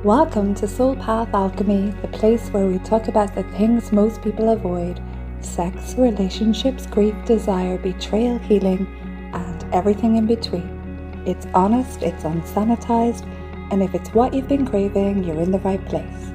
Welcome to Soul Path Alchemy, the place where we talk about the things most people avoid: sex, relationships, grief, desire, betrayal, healing, and everything in between. It's honest, it's unsanitized, and if it's what you've been craving, you're in the right place.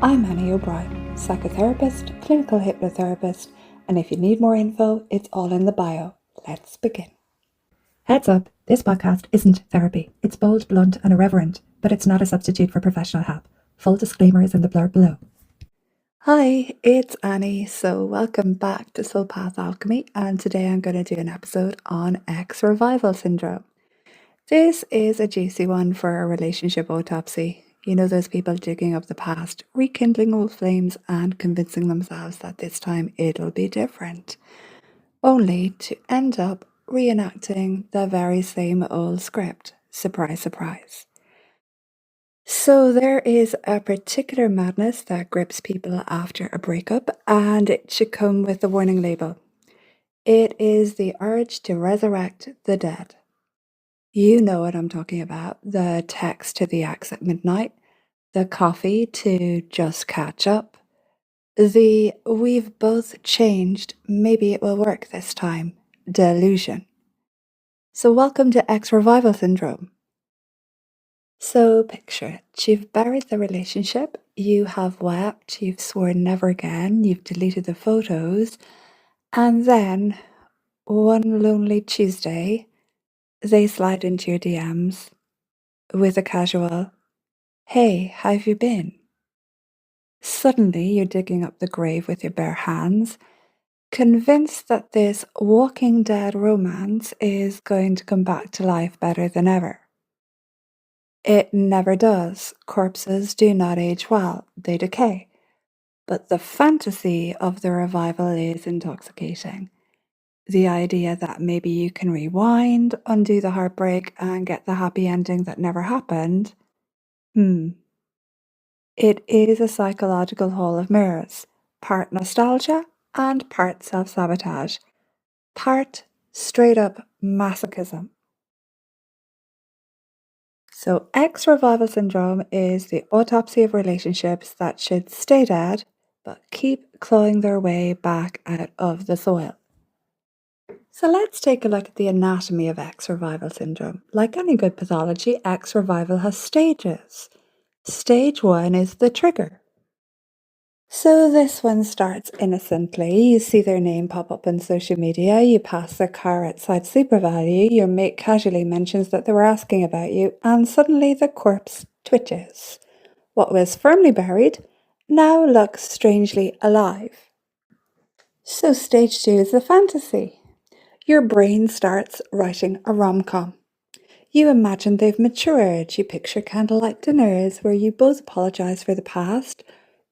I'm Annie O'Brien, psychotherapist, clinical hypnotherapist, and if you need more info, it's all in the bio. Let's begin. Heads up, this podcast isn't therapy. It's bold, blunt, and irreverent, but it's not a substitute for professional help. Full disclaimer is in the blurb below. Hi, it's Annie. So welcome back to Soul Path Alchemy, and today I'm going to do an episode on ex-revival syndrome. This is a juicy one for a relationship autopsy. You know, those people digging up the past, rekindling old flames, and convincing themselves that this time it'll be different, only to end up reenacting the very same old script. Surprise, surprise. So there is a particular madness that grips people after a breakup, and it should come with a warning label. It is the urge to resurrect the dead. You know what I'm talking about. The text to the ex at midnight, the coffee to just catch up, the "we've both changed, maybe it will work this time" delusion. So welcome to ex-revival syndrome. So picture it. You've buried the relationship, you have wept, you've sworn never again, you've deleted the photos, and then one lonely Tuesday, they slide into your DMs with a casual, "Hey, how have you been?" Suddenly you're digging up the grave with your bare hands, convinced that this Walking Dead romance is going to come back to life better than ever. It never does. Corpses do not age well, they decay. But the fantasy of the revival is intoxicating. The idea that maybe you can rewind, undo the heartbreak, and get the happy ending that never happened. It is a psychological hall of mirrors, part nostalgia and part self-sabotage, part straight-up masochism. So ex-revival syndrome is the autopsy of relationships that should stay dead, but keep clawing their way back out of the soil. So let's take a look at the anatomy of ex-revival syndrome. Like any good pathology, ex-revival has stages. Stage 1 is the trigger. So this one starts innocently. You see their name pop up on social media, you pass their car outside Super Value, your mate casually mentions that they were asking about you, and suddenly the corpse twitches. What was firmly buried now looks strangely alive. So stage 2 is the fantasy. Your brain starts writing a rom-com. You imagine they've matured, you picture candlelight dinners where you both apologise for the past.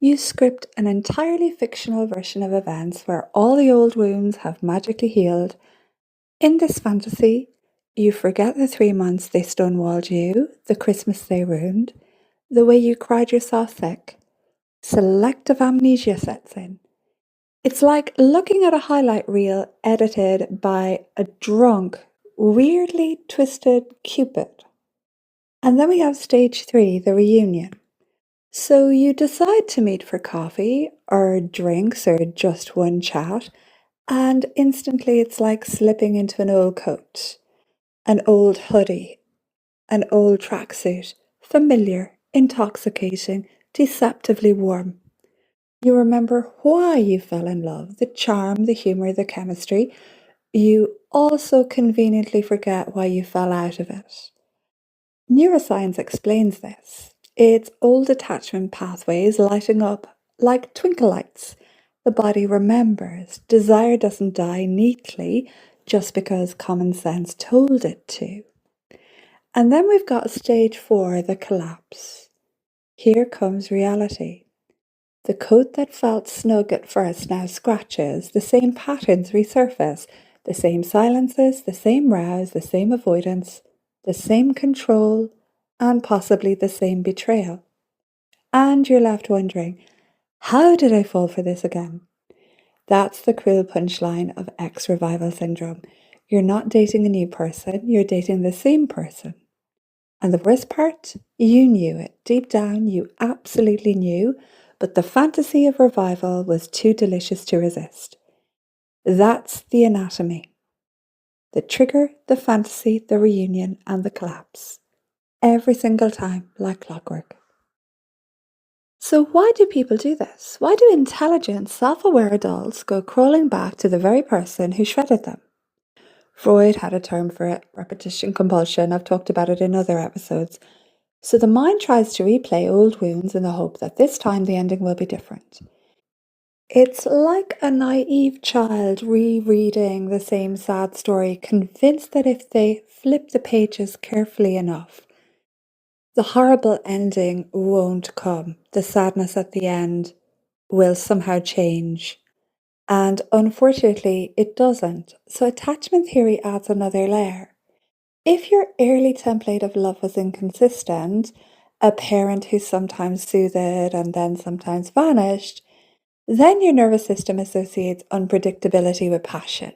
You script an entirely fictional version of events where all the old wounds have magically healed. In this fantasy, you forget the 3 months they stonewalled you, the Christmas they ruined, the way you cried yourself sick. Selective amnesia sets in. It's like looking at a highlight reel edited by a drunk, weirdly twisted Cupid. And then we have stage 3, the reunion. So you decide to meet for coffee or drinks or just one chat, and instantly it's like slipping into an old coat, an old hoodie, an old tracksuit, familiar, intoxicating, deceptively warm. You remember why you fell in love, the charm, the humor, the chemistry. You also conveniently forget why you fell out of it. Neuroscience explains this. It's old attachment pathways lighting up like twinkle lights. The body remembers. Desire doesn't die neatly just because common sense told it to. And then we've got stage 4, the collapse. Here comes reality. The coat that felt snug at first now scratches, the same patterns resurface, the same silences, the same rows, the same avoidance, the same control, and possibly the same betrayal. And you're left wondering, how did I fall for this again? That's the cruel punchline of ex-revival syndrome. You're not dating a new person, you're dating the same person. And the worst part, you knew it. Deep down, you absolutely knew, but the fantasy of revival was too delicious to resist. That's the anatomy. The trigger, the fantasy, the reunion, and the collapse. Every single time, like clockwork. So why do people do this? Why do intelligent, self-aware adults go crawling back to the very person who shredded them? Freud had a term for it, repetition compulsion. I've talked about it in other episodes. So the mind tries to replay old wounds in the hope that this time the ending will be different. It's like a naive child rereading the same sad story, convinced that if they flip the pages carefully enough, the horrible ending won't come. The sadness at the end will somehow change. And unfortunately, it doesn't. So attachment theory adds another layer. If your early template of love was inconsistent, a parent who sometimes soothed and then sometimes vanished, then your nervous system associates unpredictability with passion.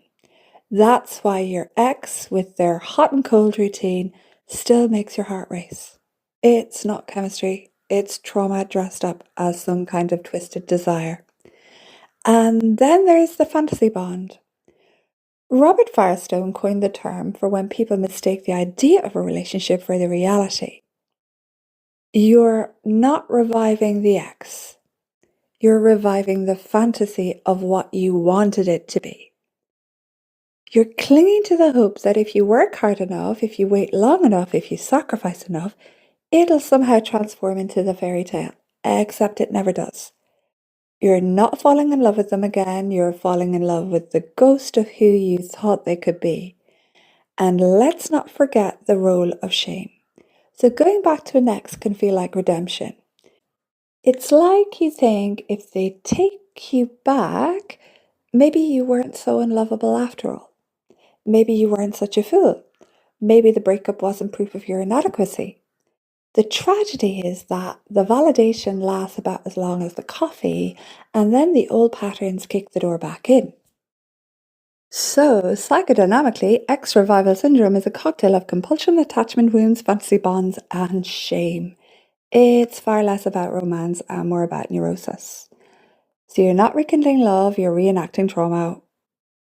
That's why your ex, with their hot and cold routine, still makes your heart race. It's not chemistry, it's trauma dressed up as some kind of twisted desire. And then there's the fantasy bond. Robert Firestone coined the term for when people mistake the idea of a relationship for the reality. You're not reviving the ex. You're reviving the fantasy of what you wanted it to be. You're clinging to the hope that if you work hard enough, if you wait long enough, if you sacrifice enough, it'll somehow transform into the fairy tale, except it never does. You're not falling in love with them again, you're falling in love with the ghost of who you thought they could be. And let's not forget the role of shame. So going back to an ex can feel like redemption. It's like you think if they take you back, maybe you weren't so unlovable after all. Maybe you weren't such a fool. Maybe the breakup wasn't proof of your inadequacy. The tragedy is that the validation lasts about as long as the coffee, and then the old patterns kick the door back in. So, psychodynamically, ex-revival syndrome is a cocktail of compulsion, attachment wounds, fantasy bonds, and shame. It's far less about romance and more about neurosis. So you're not rekindling love, you're reenacting trauma.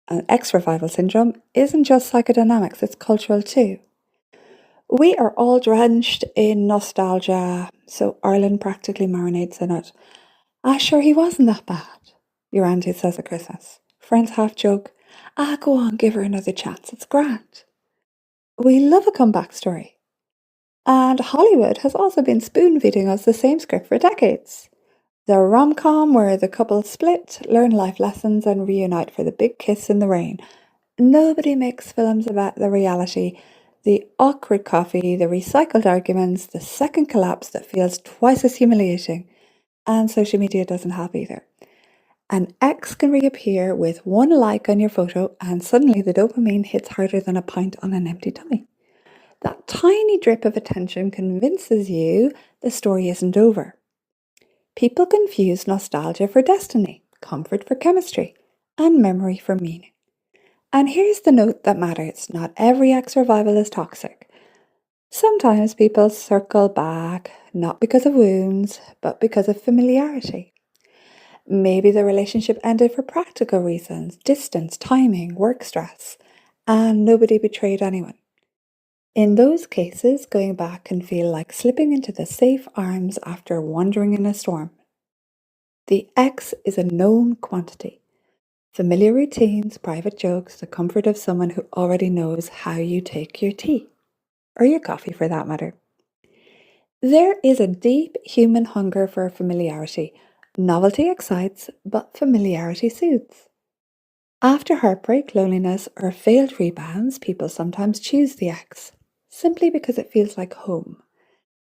And ex-revival syndrome isn't just psychodynamics, it's cultural too. We are all drenched in nostalgia, so Ireland practically marinates in it. Sure, he wasn't that bad, your auntie says at Christmas. Friends half joke, go on, give her another chance, it's grand. We love a comeback story. And Hollywood has also been spoon-feeding us the same script for decades. The rom-com where the couple split, learn life lessons and reunite for the big kiss in the rain. Nobody makes films about the reality, the awkward coffee, the recycled arguments, the second collapse that feels twice as humiliating. And social media doesn't help either. An ex can reappear with one like on your photo and suddenly the dopamine hits harder than a pint on an empty tummy. That tiny drip of attention convinces you the story isn't over. People confuse nostalgia for destiny, comfort for chemistry, and memory for meaning. And here's the note that matters. Not every ex-revival is toxic. Sometimes people circle back, not because of wounds, but because of familiarity. Maybe the relationship ended for practical reasons, distance, timing, work stress, and nobody betrayed anyone. In those cases, going back can feel like slipping into the safe arms after wandering in a storm. The ex is a known quantity. Familiar routines, private jokes, the comfort of someone who already knows how you take your tea, or your coffee for that matter. There is a deep human hunger for familiarity. Novelty excites, but familiarity soothes. After heartbreak, loneliness, or failed rebounds, people sometimes choose the ex, simply because it feels like home.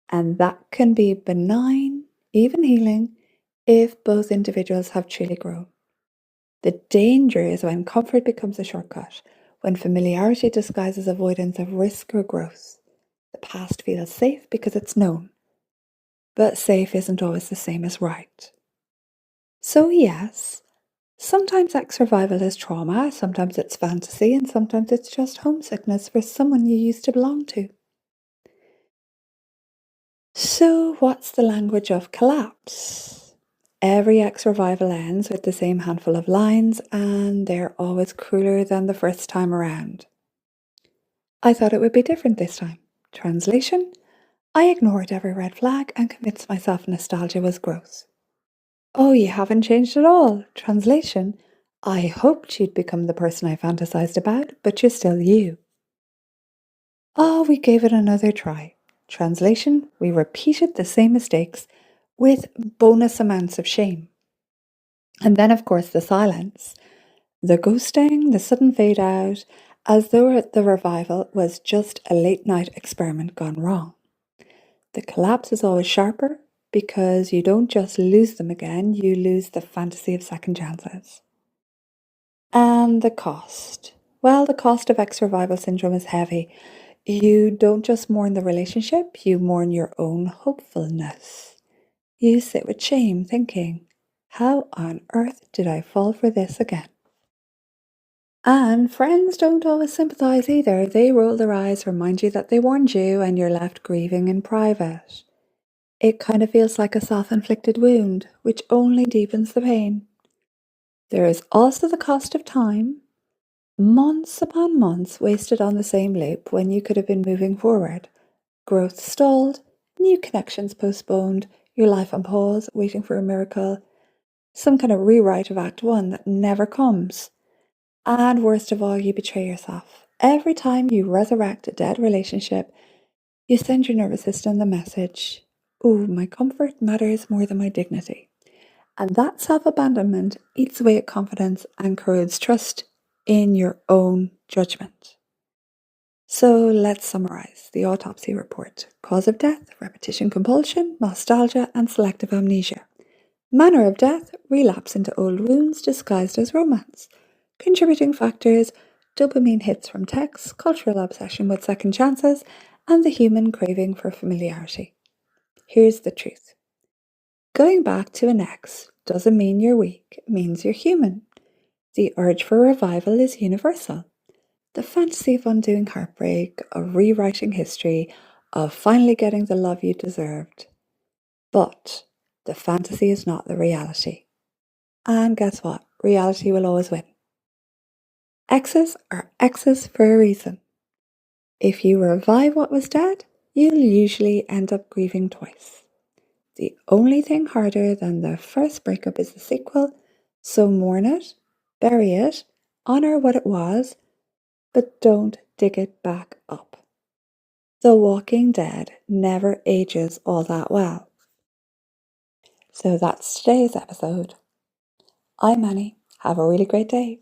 And that can be benign, even healing, if both individuals have truly grown. The danger is when comfort becomes a shortcut, when familiarity disguises avoidance of risk or growth. The past feels safe because it's known, but safe isn't always the same as right. So yes, sometimes ex-revival is trauma, sometimes it's fantasy, and sometimes it's just homesickness for someone you used to belong to. So what's the language of collapse? Every ex-revival ends with the same handful of lines, and they're always crueler than the first time around. I thought it would be different this time. Translation: I ignored every red flag and convinced myself nostalgia was gross. Oh, you haven't changed at all. Translation: I hoped you'd become the person I fantasized about, but you're still you. Oh, we gave it another try. Translation: we repeated the same mistakes with bonus amounts of shame. And then, of course, the silence, the ghosting, the sudden fade out, as though the revival was just a late night experiment gone wrong. The collapse is always sharper because you don't just lose them again, you lose the fantasy of second chances. And the cost. Well, the cost of ex-revival syndrome is heavy. You don't just mourn the relationship, you mourn your own hopefulness. You sit with shame, thinking, how on earth did I fall for this again? And friends don't always sympathise either. They roll their eyes, remind you that they warned you, and you're left grieving in private. It kind of feels like a self-inflicted wound, which only deepens the pain. There is also the cost of time. Months upon months wasted on the same loop when you could have been moving forward. Growth stalled, new connections postponed, your life on pause, waiting for a miracle, some kind of rewrite of Act 1 that never comes. And worst of all, you betray yourself. Every time you resurrect a dead relationship, you send your nervous system the message, "Ooh, my comfort matters more than my dignity." And that self-abandonment eats away at confidence and corrodes trust in your own judgment. So let's summarize the autopsy report. Cause of death: repetition compulsion, nostalgia, and selective amnesia. Manner of death: relapse into old wounds disguised as romance. Contributing factors: dopamine hits from texts, cultural obsession with second chances, and the human craving for familiarity. Here's the truth. Going back to an ex doesn't mean you're weak, it means you're human. The urge for revival is universal. The fantasy of undoing heartbreak, of rewriting history, of finally getting the love you deserved. But the fantasy is not the reality. And guess what? Reality will always win. Exes are exes for a reason. If you revive what was dead, you'll usually end up grieving twice. The only thing harder than the first breakup is the sequel, so mourn it, bury it, honour what it was, but don't dig it back up. The Walking Dead never ages all that well. So that's today's episode. I'm Annie. Have a really great day.